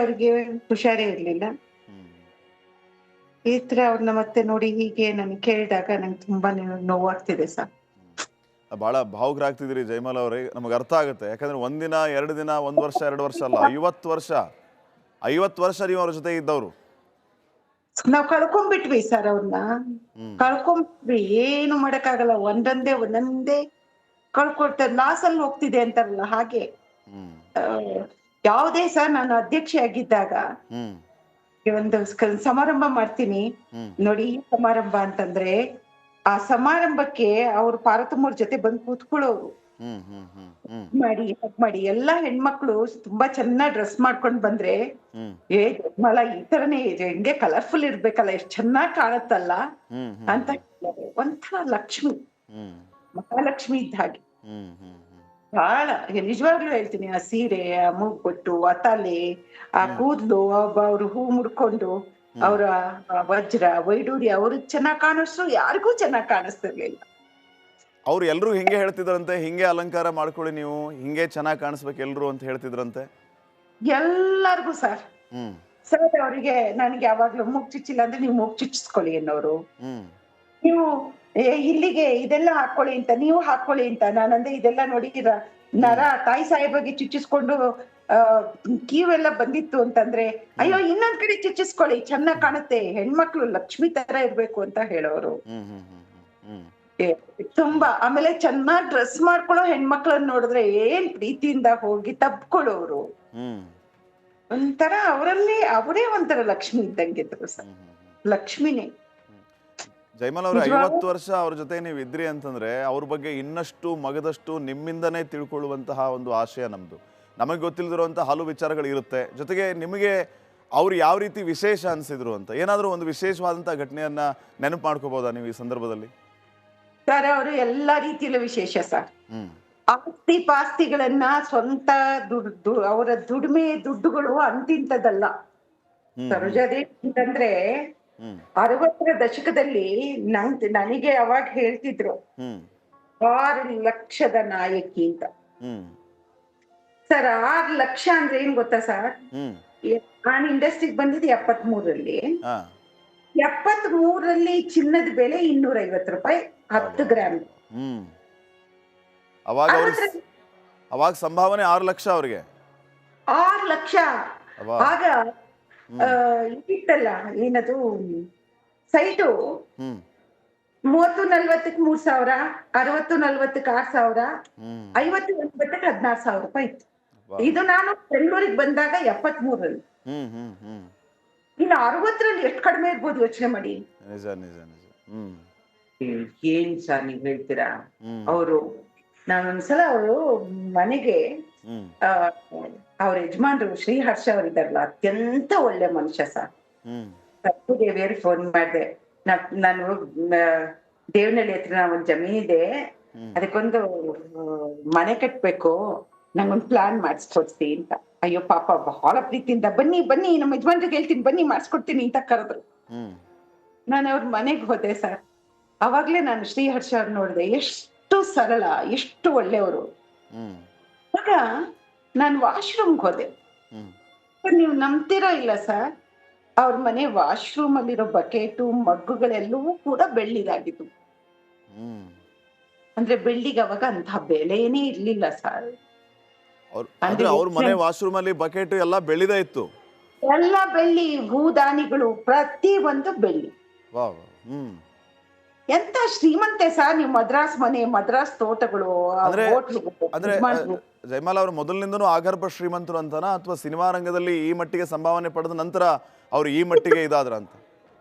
ಅವ್ರಿಗೆ ಹುಷಾರೇ ಇರ್ಲಿಲ್ಲ. ಹ್ಮ್ ಈ ತರ ಅವ್ರನ್ನ ಮತ್ತೆ ನೋಡಿ ಹೀಗೆ ನನ್ಗೆ ಕೇಳಿದಾಗ ನಂಗೆ ತುಂಬಾ ನೋವಾಗ್ತಿದೆ ಸರ್. ಬಹಳ ಭಾವುಕರಾಗ್ತಿದ್ದೀರಿ ಜಯಮಾಲ ಅವರೇ. ನಮಗೆ ಅರ್ಥ ಆಗುತ್ತೆ, ಯಾಕಂದ್ರೆ ಒಂದಿನ 2 ದಿನ 1 ವರ್ಷ 2 ವರ್ಷ ಅಲ್ಲ, 50 ವರ್ಷ ನೀವು ಅವ್ರ ಜೊತೆ ಇದ್ದವರು. ನಾವ್ ಕಳ್ಕೊಂಡ್ಬಿಟ್ವಿ ಸರ್ ಅವ್ರನ್ನ. ಹ್ಮ್ ಕಳ್ಕೊಂಡ್ಬಿಟ್ವಿ, ಏನು ಮಾಡಕ್ಕಾಗಲ್ಲ. ಒಂದೊಂದೇ ಕಳ್ಕೊಳ್ತಾರೆ, ಲಾಸ್ ಅಲ್ಲಿ ಹೋಗ್ತಿದೆ ಅಂತಾರಲ್ಲ ಹಾಗೆ. ಹ್ಮ್ ಆ, ಯಾವುದೇ ಸರ್ ನಾನು ಅಧ್ಯಕ್ಷೆ ಆಗಿದ್ದಾಗ ಹ್ಮ್ ಒಂದು ಸಮಾರಂಭ ಮಾಡ್ತೀನಿ ಹ್ಮ್ ನೋಡಿ. ಈ ಸಮಾರಂಭ ಅಂತಂದ್ರೆ ಆ ಸಮಾರಂಭಕ್ಕೆ ಅವ್ರು ಪಾರ್ವತಮ್ಮವ್ರ ಜೊತೆ ಬಂದು ಕೂತ್ಕೊಳ್ಳೋರು. ಹ್ಮ್ ಹ್ಮ್ ಹ್ಮ್ ಹ್ಮ್ ಮಾಡಿ ಎಲ್ಲಾ ಹೆಣ್ಮಕ್ಳು ತುಂಬಾ ಚೆನ್ನಾಗ್ ಡ್ರೆಸ್ ಮಾಡ್ಕೊಂಡ್ ಬಂದ್ರೆ, ಹ್ಮ್ ಮಲ ಈ ತರನೇ ಹೆಂಗೆ ಕಲರ್ಫುಲ್ ಇರ್ಬೇಕಲ್ಲ, ಎಷ್ಟ್ ಚೆನ್ನಾಗ್ ಕಾಣತ್ತಲ್ಲ ಹ್ಮ್ ಅಂತ ಹೇಳ್ತಾರೆ. ಒಂಥರ ಲಕ್ಷ್ಮಿ, ಹ್ಮ್ ಮಹಾಲಕ್ಷ್ಮಿ ಇದ್ದ ಹಾಗೆ. ಹ್ಮ್ ಹ್ಮ್ ಬಹಳ ನಿಜವಾಗ್ಲೂ ಹೇಳ್ತೀನಿ, ಆ ಸೀರೆ, ಆ ಮೂಗ್ಬೊಟ್ಟು, ಆ ತಲೆ, ಆ ಕೂದ್ಲು, ಅವ್ರು ಹೂ ಮುಡ್ಕೊಂಡು ಅವರ ವಜ್ರ ವೈಡೂರ್ಯ ಅವ್ರಿಗೆ ಚೆನ್ನಾಗ್ ಕಾಣಿಸ್ರು, ಯಾರಿಗೂ ಚೆನ್ನಾಗ್ ಕಾಣಿಸ್ತಿರ್ಲಿಲ್ಲ. ಅವ್ರು ಎಲ್ರು ಹಿಂಗೆ ಹೇಳ್ತಿದ್ರಂತೆ, ಹಿಂಗೆ ಅಲಂಕಾರ ಮಾಡ್ಕೊಳ್ಳಿ ನೀವು, ಹಿಂಗೆ ಚೆನ್ನಾಗಿ ಕಾಣಿಸ್ಬೇಕು ಎಲ್ರು ಅಂತ ಹೇಳ್ತಿದ್ರಂತೆ. ಎಲ್ಲಾರ್ಗು ಸರ್. ಹ್ಮ್ ಸರ್ ಅವರಿಗೆ ನನಗೆ ಯಾವಾಗ್ಲೂ ಮೂಗ್ ಚುಚ್ಚಿಲ್ಲ ಅಂದ್ರೆ ನೀವು ಮೂಗ್ ಚುಚ್ಚಿಸ್ಕೊಳ್ಳಿ ಅನ್ನೋರು. ಹ್ಮ್ ನೀವು ಇಲ್ಲಿಗೆ ಇದೆಲ್ಲ ಹಾಕೊಳ್ಳಿ ಅಂತ, ನೀವು ಹಾಕೊಳ್ಳಿ ಅಂತ. ನಾನಂದ್ರೆ ಇದೆಲ್ಲ ನೋಡಿದ್ದೀರ, ನರ ತಾಯಿ ಸಾಹೇಬಗೆ ಚುಚ್ಚಿಸ್ಕೊಂಡು ಕೀವೆಲ್ಲ ಬಂದಿತ್ತು ಅಂತಂದ್ರೆ, ಅಯ್ಯೋ ಇನ್ನೊಂದ್ ಕಡೆ ಚುಚ್ಚಿಸ್ಕೊಳ್ಳಿ ಚೆನ್ನಾಗ್ ಕಾಣುತ್ತೆ, ಹೆಣ್ಮಕ್ಳು ಲಕ್ಷ್ಮಿ ತರ ಇರ್ಬೇಕು ಅಂತ ಹೇಳೋರು. ಹ್ಮ್ ಹ್ಮ್ ಹ್ಮ್ ಹ್ಮ್ ತುಂಬಾ. ಆಮೇಲೆ ಚೆನ್ನಾಗ್ ಡ್ರೆಸ್ ಮಾಡ್ಕೊಳ್ಳೋ ಹೆಣ್ಮಕ್ಳನ್ನ ನೋಡಿದ್ರೆ ಏನ್ ಪ್ರೀತಿಯಿಂದ ಹೋಗಿ ತಪ್ಕೊಳ್ಳೋರು. ಹ್ಮ್ ಒಂಥರ ಅವರೇ ಒಂಥರ ಲಕ್ಷ್ಮಿ ಇದ್ದಂಗಿದ್ರು ಸರ್. ಲಕ್ಷ್ಮಿನೇ. ಜಯಮಾಲ ಅವ್ರೆ, 50 ವರ್ಷ ಅವ್ರ ಜೊತೆ ನೀವು ಇದ್ರಿ ಅಂತಂದ್ರೆ ಅವ್ರ ಬಗ್ಗೆ ಇನ್ನಷ್ಟು ಮಗದಷ್ಟು ನಿಮ್ಮಿಂದನೇ ತಿಳ್ಕೊಳ್ಳುವಂತಹ ಒಂದು ಆಶಯ ನಮ್ದು. ನಮಗೆ ಗೊತ್ತಿಲ್ಲದಿರುವಂತಹ ಹಲವು ವಿಚಾರಗಳು ಇರುತ್ತೆ. ಜೊತೆಗೆ ನಿಮಗೆ ಅವ್ರು ಯಾವ ರೀತಿ ವಿಶೇಷ ಅನ್ಸಿದ್ರು ಅಂತ ಏನಾದರೂ ಒಂದು ವಿಶೇಷವಾದಂತಹ ಘಟನೆಯನ್ನ ನೆನಪು ಮಾಡ್ಕೋಬಹುದಾ ನೀವು ಈ ಸಂದರ್ಭದಲ್ಲಿ? ಸರ್ ಅವರು ಎಲ್ಲಾ ರೀತಿಯಲ್ಲೂ ವಿಶೇಷ ಸರ್. ಹ್ಮ್ ಆಸ್ತಿ ಪಾಸ್ತಿಗಳನ್ನ ಸ್ವಂತ ಅವರ ದುಡ್ಡುಗಳು ಅಂತಿಂತದಲ್ಲ. ಹ್ಮ್ ಸರೋಜಾದೇವಿ ಅಂತಂದ್ರೆ ಹ್ಮ್ 60ರ ದಶಕದಲ್ಲಿ ನನಗೆ ಅವಾಗ ಹೇಳ್ತಿದ್ರು ಹ್ಮ್ 6 ಲಕ್ಷದ ನಾಯಕಿ ಅಂತ. ಹ್ಮ್ ಸರ್ 6 ಲಕ್ಷ ಅಂದ್ರೆ ಏನ್ ಗೊತ್ತಾ ಸರ್? ಹ್ಮ್ ನಾನು ಇಂಡಸ್ಟ್ರಿಗೆ ಬಂದಿದ್ದು 73ರಲ್ಲಿ. ಹಾ 73ರಲ್ಲಿ ಚಿನ್ನದ ಬೆಲೆ 250 ರೂಪಾಯಿ 10 ಗ್ರಾಮ್. ಹ್ಮ್ ಅವಾಗ ಅವಾಗ ಸಂಭಾವನೆ 6 ಲಕ್ಷ ಅವ್ರಿಗೆ. 6 ಲಕ್ಷ. ಆಗ ಇತ್ತಲ್ಲ ಏನದು ಸೈಟು, ಹ್ಮ್ 30-40ಕ್ಕೆ 3,000, 60-40ಕ್ಕೆ 6,000, ಹ್ಮ್ 50-80ಕ್ಕೆ 16,000 ರೂಪಾಯಿ ಇತ್ತು. ವಾ. ಇದು ನಾನು ಬೆಂಗಳೂರಿಗೆ ಬಂದಾಗ 73ರಲ್ಲಿ. ಹ್ಮ್ ಹ್ಮ್ ಹ್ಮ್ ಇನ್ನು 60ರಲ್ಲಿ ಎಷ್ಟು ಕಡಿಮೆ ಇರ್ಬೋದು ಯೋಚನೆ ಮಾಡಿ. ನಿಜ ನಿಜ ನಿಜ. ಹ್ಮ್ ಏನ್ ಸರ್ ನೀವ್ ಹೇಳ್ತೀರಾ? ಹ್ಮ್ ಅವರು ನಾನೊಂದ್ಸಲ ಅವರು ಮನೆಗೆ ಹ್ಮ್ ಅವ್ರ ಯಜಮಾನ್ರು ಶ್ರೀಹರ್ಷ ಅವರಿದ್ದಾರಲ್ಲ, ಅತ್ಯಂತ ಒಳ್ಳೆ ಮನುಷ್ಯ ಸರ್. ಹ್ಮ್ ದೇವಿಯವ್ರಿಗೆ ಫೋನ್ ಮಾಡಿದೆ, ನಾನು ದೇವನಹಳ್ಳಿ ಹತ್ರ ಒಂದ್ ಜಮೀನಿದೆ, ಅದಕ್ಕೊಂದು ಮನೆ ಕಟ್ಬೇಕು, ನಂಗೊಂದು ಪ್ಲಾನ್ ಮಾಡಿಸ್ಕೊಡ್ತೀನಿ ಅಂತ. ಅಯ್ಯೋ ಪಾಪ ಬಹಳ ಪ್ರೀತಿಯಿಂದ ಬನ್ನಿ ಬನ್ನಿ ನಮ್ಮ ಯಜಮಾನ್ರಿಗೆ ಹೇಳ್ತೀನಿ ಬನ್ನಿ ಮಾಡಿಸ್ಕೊಡ್ತೀನಿ ಅಂತ ಕರೆದ್ರು. ಹ್ಮ್ ನಾನು ಅವ್ರ ಮನೆಗೆ ಹೋದೆ ಸರ್. ಅವಾಗ್ಲೇ ನಾನು ಶ್ರೀಹರ್ಷ ಅವ್ರು ನೋಡಿದೆ, ಎಷ್ಟು ಸರಳ, ಎಷ್ಟು ಒಳ್ಳೆಯವರು. ಹ್ಮ್ ಆಗ ನಾನು ವಾಶ್ರೂಮ್ಗೆ ಹೋದೆ. ಹ್ಮ್ ನೀವು ನಂಬ್ತಿರೋ ಇಲ್ಲ ಸರ್, ಅವ್ರ ಮನೆ ವಾಶ್ರೂಮ್ ಅಲ್ಲಿರೋ ಬಕೆಟು ಮಗ್ಗುಗಳೆಲ್ಲವೂ ಕೂಡ ಬೆಳ್ಳಿದಾಗಿತ್ತು. ಹ್ಮ್ ಅಂದ್ರೆ ಬೆಳ್ಳಿಗೆ ಅವಾಗ ಅಂತಹ ಬೆಲೆನೇ ಇರ್ಲಿಲ್ಲ ಸರ್. ಅಂದ್ರೆ ಅವ್ರ ಮನೆ ವಾಶ್ರೂಮ್ ಅಲ್ಲಿ ಬಕೆಟ್ ಎಲ್ಲ ಬೆಳ್ಳಿದೇ ಇತ್ತು. ಎಲ್ಲ ಬೆಳ್ಳಿ, ಹೂದಾನಿಗಳು ಪ್ರತಿ ಒಂದು ಬೆಳ್ಳಿ. ವಾ ಹ್ಮ್ ಎಂತ ಶ್ರೀಮಂತೆ ಸರ್. ನೀವು ಮದ್ರಾಸ್ ಮನೆ, ಮದ್ರಾಸ್ ತೋಟಗಳು, ಅಂದ್ರೆ ಹೋಟ್ಲು. ಜಯಮಾಲ ಅವರು ಮೊದಲಿನಿಂದನೂ ಆಗರ್ಭ ಶ್ರೀಮಂತರು ಅಂತನಾ, ಅಥವಾ ಸಿನಿಮಾ ರಂಗದಲ್ಲಿ ಈ ಮಟ್ಟಿಗೆ ಸಂಭಾವನೆ ಪಡೆದ ನಂತರ ಅವ್ರು ಈ ಮಟ್ಟಿಗೆ ಇದಾದ್ರ ಅಂತ?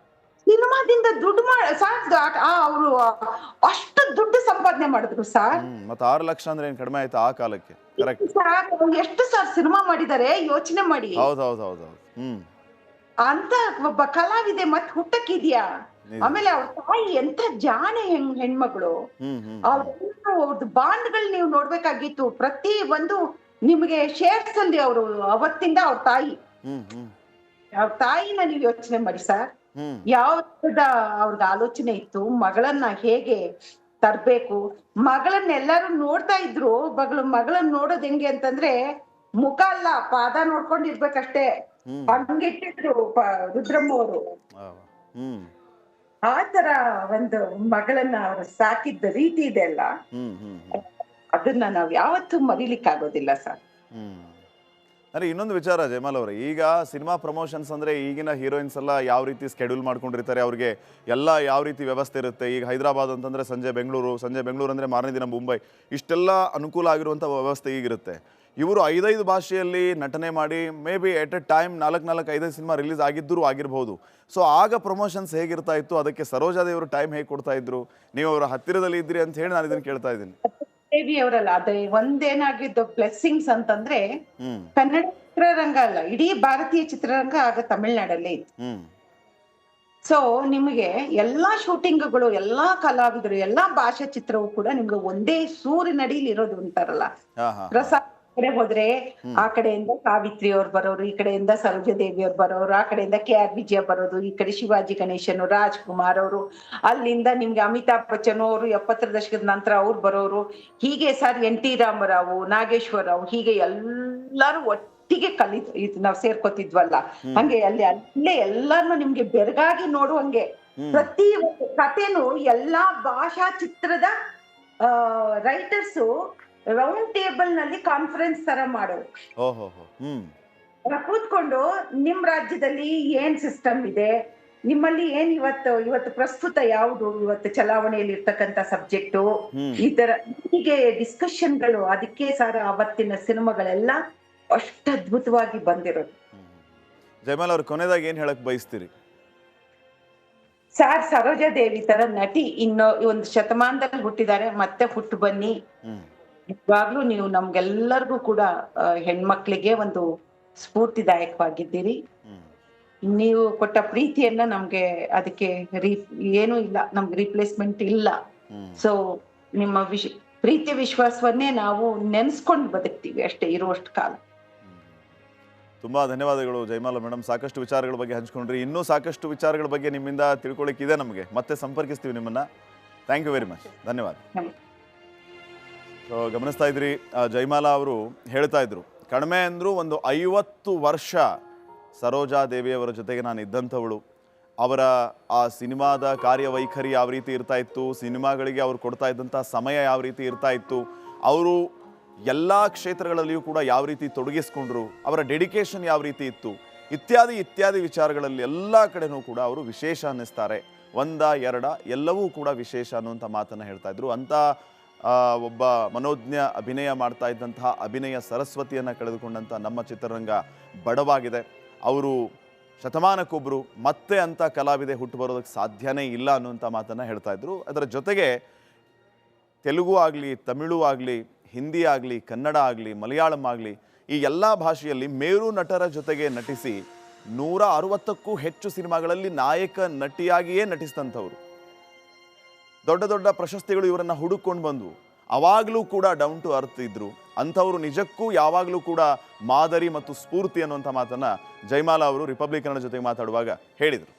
ಸಿನಿಮಾದಿಂದ ದುಡ್ಡು ಅವರು ಅಷ್ಟು ದುಡ್ಡು ಸಂಪಾದನೆ ಮಾಡಿದ್ರು ಸರ್. ಮತ್ತೆ 6 ಲಕ್ಷ ಅಂದ್ರೆ ಏನ್ ಕಡಿಮೆ ಆಯ್ತಾ ಆ ಕಾಲಕ್ಕೆ? ಕರೆಕ್ಟ್. ಎಷ್ಟು ಸರ್ ಸಿನಿಮಾ ಮಾಡಿದ್ದಾರೆ ಯೋಚನೆ ಮಾಡಿ. ಹೌದೌದೌದೌದು. ಹ್ಮ್ ಅಂತ ಒಬ್ಬ ಕಲಾವಿದೆ ಮತ್ ಹುಟ್ಟಕ್ಕಿದ್ಯಾ? ಆಮೇಲೆ ಅವ್ರ ತಾಯಿ ಎಂತ ಜಾಣೆ ಹೆಣ್ಮಗಳು. ಹ್ಮ್ ಹ್ಮ್ ಅವ್ರದ್ದು ಬಾಂಡ್ಗಳು ನೀವು ನೋಡ್ಬೇಕಾಗಿತ್ತು. ಪ್ರತಿ ಒಂದು ನಿಮ್ಗೆ ಶೇರ್ಸ್ ಅಲ್ಲಿ ಅವರು ಅವತ್ತಿಂದ ಅವ್ರ ತಾಯಿ, ಹ್ಮ್ ಹ್ಮ್ ಅವ್ರ ತಾಯಿನ ನೀವು ಯೋಚನೆ ಮಾಡಿ ಸರ್. ಹ್ಮ್ ಯಾವ ಅವ್ರದ್ದು ಆಲೋಚನೆ ಇತ್ತು, ಮಗಳನ್ನ ಹೇಗೆ ತರ್ಬೇಕು. ಮಗಳನ್ನ ಎಲ್ಲಾರು ನೋಡ್ತಾ ಇದ್ರು. ಮಗಳನ್ನ ನೋಡೋದ್ ಹೆಂಗೆ ಅಂತಂದ್ರೆ ಮುಖ ಅಲ್ಲ, ಪಾದ ನೋಡ್ಕೊಂಡಿರ್ಬೇಕಷ್ಟೇ. ಹಂಗಿಟ್ಟಿದ್ರು ರುದ್ರಮ್ಮ ಅವರು. ಹ್ಮ್ ಆ ತರ ಒಂದು ಮಗಳನ್ನ ಅವ್ರು ಸಾಕಿದ್ದ ರೀತಿ ಇದೆಲ್ಲ, ಹ್ಮ್ ಹ್ಮ್ ಅದನ್ನ ನಾವ್ ಯಾವತ್ತೂ ಮರಿಲಿಕ್ಕಾಗೋದಿಲ್ಲ ಸರ್. ಅಂದ್ರೆ ಇನ್ನೊಂದು ವಿಚಾರ ಜಯಮಾಲ್ ಅವರೇ, ಈಗ ಸಿನಿಮಾ ಪ್ರಮೋಷನ್ಸ್ ಅಂದ್ರೆ ಈಗಿನ ಹೀರೋಯಿನ್ಸ್ ಎಲ್ಲ ಯಾವ ರೀತಿ ಸ್ಕೆಡ್ಯೂಲ್ ಮಾಡ್ಕೊಂಡಿರ್ತಾರೆ, ಅವ್ರಿಗೆ ಎಲ್ಲ ಯಾವ ರೀತಿ ವ್ಯವಸ್ಥೆ ಇರುತ್ತೆ. ಈಗ ಹೈದರಾಬಾದ್ ಅಂತಂದ್ರೆ ಸಂಜೆ ಬೆಂಗಳೂರು ಅಂದ್ರೆ ಮಾರನೇ ದಿನ ಮುಂಬೈ, ಇಷ್ಟೆಲ್ಲ ಅನುಕೂಲ ಆಗಿರುವಂಥ ವ್ಯವಸ್ಥೆ ಈಗಿರುತ್ತೆ. ಇವರು 5 ಭಾಷೆಯಲ್ಲಿ ನಟನೆ ಮಾಡಿ may be at a time 4-5 cinema release ಆಗಿರ್ಬೋದು. ಸೊ ಆಗ ಪ್ರಮೋಷನ್ಸ್ ಹೇಗಿರ್ತಾ ಇತ್ತು, ಅದಕ್ಕೆ ಸರೋಜಾದೇವರು ಟೈಮ್ ಹೇಗೆ ಕೊಡ್ತಾ ಇದ್ರು, ನೀವು ಅವರ ಹತ್ತಿರದಲ್ಲಿ ಇದ್ರಿ ಅಂತ ಹೇಳಿ ನಾನು ಇದನ್ನು ಕೇಳ್ತಾ ಇದ್ದೀನಿ. ದೇವಿ ಅವರಲ್ಲ, ಅದೇ ಒಂದೇನಾಗಿದ್ದು ಬ್ಲೆಸ್ಸಿಂಗ್ಸ್ ಅಂತಂದ್ರೆ, ಕನ್ನಡ ಚಿತ್ರರಂಗ ಅಲ್ಲ, ಇಡೀ ಭಾರತೀಯ ಚಿತ್ರರಂಗ ಆಗ ತಮಿಳ್ನಾಡಲ್ಲೇ ಇತ್ತು. ಸೊ ನಿಮಗೆ ಎಲ್ಲಾ ಶೂಟಿಂಗ್ಗಳು, ಎಲ್ಲಾ ಕಲಾವಿದರು, ಎಲ್ಲಾ ಭಾಷಾ ಚಿತ್ರವು ಕೂಡ ನಿಮ್ಗೆ ಒಂದೇ ಸೂರಿನಡಿಯಲ್ಲಿ ಇರೋದು ಅಂತಾರಲ್ಲ. ಪ್ರಸಾದ್ ಕಡೆ ಹೋದ್ರೆ ಆ ಕಡೆಯಿಂದ ಸಾವಿತ್ರಿ ಅವ್ರು ಬರೋರು, ಈ ಕಡೆಯಿಂದ ಸರೋಜಾದೇವಿ ಅವ್ರು ಬರೋರು, ಆ ಕಡೆಯಿಂದ KR ವಿಜಯ ಬರೋದು, ಈ ಕಡೆ ಶಿವಾಜಿ ಗಣೇಶನ್, ರಾಜ್ಕುಮಾರ್ ಅವರು, ಅಲ್ಲಿಂದ ನಿಮ್ಗೆ ಅಮಿತಾಬ್ ಬಚ್ಚನ್ ಅವರು 70ರ ದಶಕದ ನಂತರ ಅವ್ರು ಬರೋರು, ಹೀಗೆ ಸರ್ NT ರಾಮರಾವ್, ನಾಗೇಶ್ವರರಾವ್, ಹೀಗೆ ಎಲ್ಲಾರು ಒಟ್ಟಿಗೆ ನಾವ್ ಸೇರ್ಕೋತಿದ್ವಲ್ಲ. ಹಂಗೆ ಅಲ್ಲೇ ಎಲ್ಲಾರ್ನು ನಿಮ್ಗೆ ಬೆರಗಾಗಿ ನೋಡುವಂಗೆ ಪ್ರತಿ ಕಥೆನೂ ಎಲ್ಲಾ ಭಾಷಾ ಚಿತ್ರದ ರೈಟರ್ಸು ರೌಂಡ್ ಟೇಬಲ್ ನಲ್ಲಿ ಕಾನ್ಫರೆನ್ಸ್ ತರ ಮಾಡೋರು. ಕೂತ್ಕೊಂಡು ನಿಮ್ ರಾಜ್ಯದಲ್ಲಿ ಏನ್ ಸಿಸ್ಟಮ್ ಇದೆ, ನಿಮ್ಮಲ್ಲಿ ಏನ್ ಇವತ್ತು ಪ್ರಸ್ತುತ ಯಾವುದು, ಇವತ್ತು ಚಲಾವಣೆಯಲ್ಲಿ ಇರ್ತಕ್ಕಂಥ ಸಬ್ಜೆಕ್ಟು, ಈ ತರ ಹೀಗೆ ಡಿಸ್ಕಷನ್ಗಳು. ಅದಕ್ಕೆ ಸರ್ ಅವತ್ತಿನ ಸಿನಿಮಾಗಳೆಲ್ಲ ಅಷ್ಟು ಅದ್ಭುತವಾಗಿ ಬಂದಿರೋದು. ಜಯಮಾಲ್ ಅವ್ರ ಕೊನೆದಾಗ ಏನ್ ಹೇಳಕ್ ಬಯಸ್ತೀರಿ ಸರ್? ಸರೋಜಾದೇವಿ ತರ ನಟಿ ಇನ್ನು ಒಂದು ಶತಮಾನದಲ್ಲಿ ಹುಟ್ಟಿದ್ದಾರೆ, ಮತ್ತೆ ಹುಟ್ಟು ಬನ್ನಿ. ಇವಾಗ್ಲೂ ನೀವು ನಮ್ಗೆಲ್ಲರಿಗೂ ಕೂಡ ಹೆಣ್ಮಕ್ಳಿಗೆ ಒಂದು ಸ್ಫೂರ್ತಿದಾಯಕವಾಗಿದ್ದೀರಿ. ನೀವು ಕೊಟ್ಟ ಪ್ರೀತಿಯನ್ನ ನಮ್ಗೆ ಅದಕ್ಕೆ ಏನೂ ಇಲ್ಲ, ನಮ್ಗೆ ರಿಪ್ಲೇಸ್ಮೆಂಟ್ ಇಲ್ಲ. ಸೊ ನಿಮ್ಮ ಪ್ರೀತಿ ವಿಶ್ವಾಸವನ್ನೇ ನಾವು ನೆನ್ಸ್ಕೊಂಡು ಬದುಕ್ತೀವಿ ಅಷ್ಟೇ ಇರುವಷ್ಟು ಕಾಲ. ತುಂಬಾ ಧನ್ಯವಾದಗಳು ಜಯಮಾಲ ಮೇಡಮ್, ಸಾಕಷ್ಟು ವಿಚಾರಗಳ ಬಗ್ಗೆ ಹಂಚ್ಕೊಂಡ್ರಿ. ಇನ್ನೂ ಸಾಕಷ್ಟು ವಿಚಾರಗಳ ಬಗ್ಗೆ ನಿಮ್ಮಿಂದ ತಿಳ್ಕೊಳ್ಳಿಕ್ಕಿದೆ ನಮಗೆ. ಮತ್ತೆ ಸಂಪರ್ಕಿಸ್ತೀವಿ ನಿಮ್ಮನ್ನ. Thank you very much. ಧನ್ಯವಾದ. ಸೊ ಗಮನಿಸ್ತಾ ಇದ್ರಿ, ಜಯಮಾಲ ಅವರು ಹೇಳ್ತಾ ಇದ್ರು, ಕಡಿಮೆ ಅಂದರೂ ಒಂದು 50 ವರ್ಷ ಸರೋಜಾದೇವಿಯವರ ಜೊತೆಗೆ ನಾನು ಇದ್ದಂಥವಳು. ಅವರ ಆ ಸಿನಿಮಾದ ಕಾರ್ಯವೈಖರಿ ಯಾವ ರೀತಿ ಇರ್ತಾ ಇತ್ತು, ಸಿನಿಮಾಗಳಿಗೆ ಅವರು ಕೊಡ್ತಾ ಇದ್ದಂಥ ಸಮಯ ಯಾವ ರೀತಿ ಇರ್ತಾ ಇತ್ತು, ಅವರು ಎಲ್ಲ ಕ್ಷೇತ್ರಗಳಲ್ಲಿಯೂ ಕೂಡ ಯಾವ ರೀತಿ ತೊಡಗಿಸ್ಕೊಂಡ್ರು, ಅವರ ಡೆಡಿಕೇಶನ್ ಯಾವ ರೀತಿ ಇತ್ತು, ಇತ್ಯಾದಿ ವಿಚಾರಗಳಲ್ಲಿ ಎಲ್ಲ ಕಡೆನೂ ಕೂಡ ಅವರು ವಿಶೇಷ ಅನ್ನಿಸ್ತಾರೆ. 1-2 ಎಲ್ಲವೂ ಕೂಡ ವಿಶೇಷ ಅನ್ನುವಂಥ ಮಾತನ್ನು ಹೇಳ್ತಾ ಇದ್ರು. ಅಂಥ ಒಬ್ಬ ಮನೋಜ್ಞ ಅಭಿನಯ ಮಾಡ್ತಾ ಇದ್ದಂತಹ ಅಭಿನಯ ಸರಸ್ವತಿಯನ್ನು ಕಳೆದುಕೊಂಡಂಥ ನಮ್ಮ ಚಿತ್ರರಂಗ ಬಡವಾಗಿದೆ. ಅವರು ಶತಮಾನಕ್ಕೊಬ್ಬರು ಮತ್ತೆ ಅಂಥ ಕಲಾವಿದೆ ಹುಟ್ಟು ಬರೋದಕ್ಕೆ ಸಾಧ್ಯನೇ ಇಲ್ಲ ಅನ್ನುವಂಥ ಮಾತನ್ನು ಹೇಳ್ತಾ ಇದ್ರು. ಅದರ ಜೊತೆಗೆ ತೆಲುಗು ಆಗಲಿ, ತಮಿಳು ಆಗಲಿ, ಹಿಂದಿ ಆಗಲಿ, ಕನ್ನಡ ಆಗಲಿ, ಮಲಯಾಳಂ ಆಗಲಿ, ಈ ಎಲ್ಲ ಭಾಷೆಯಲ್ಲಿ ಮೇರು ನಟರ ಜೊತೆಗೆ ನಟಿಸಿ 160ಕ್ಕೂ ಹೆಚ್ಚು ಸಿನಿಮಾಗಳಲ್ಲಿ ನಾಯಕ ನಟಿಯಾಗಿಯೇ ನಟಿಸಿದಂಥವ್ರು. ದೊಡ್ಡ ದೊಡ್ಡ ಪ್ರಶಸ್ತಿಗಳು ಇವರನ್ನು ಹುಡುಕೊಂಡು ಬಂದವು. ಅವಾಗಲೂ ಕೂಡ ಡೌನ್ ಟು ಅರ್ತ್ ಇದ್ರು. ಅಂಥವರು ನಿಜಕ್ಕೂ ಯಾವಾಗಲೂ ಕೂಡ ಮಾದರಿ ಮತ್ತು ಸ್ಫೂರ್ತಿ ಅನ್ನುವಂಥ ಮಾತನ್ನು ಜಯಮಾಲ ಅವರು ರಿಪಬ್ಲಿಕ್ ಕನ್ನಡ ಜೊತೆಗೆ ಮಾತಾಡುವಾಗ ಹೇಳಿದರು.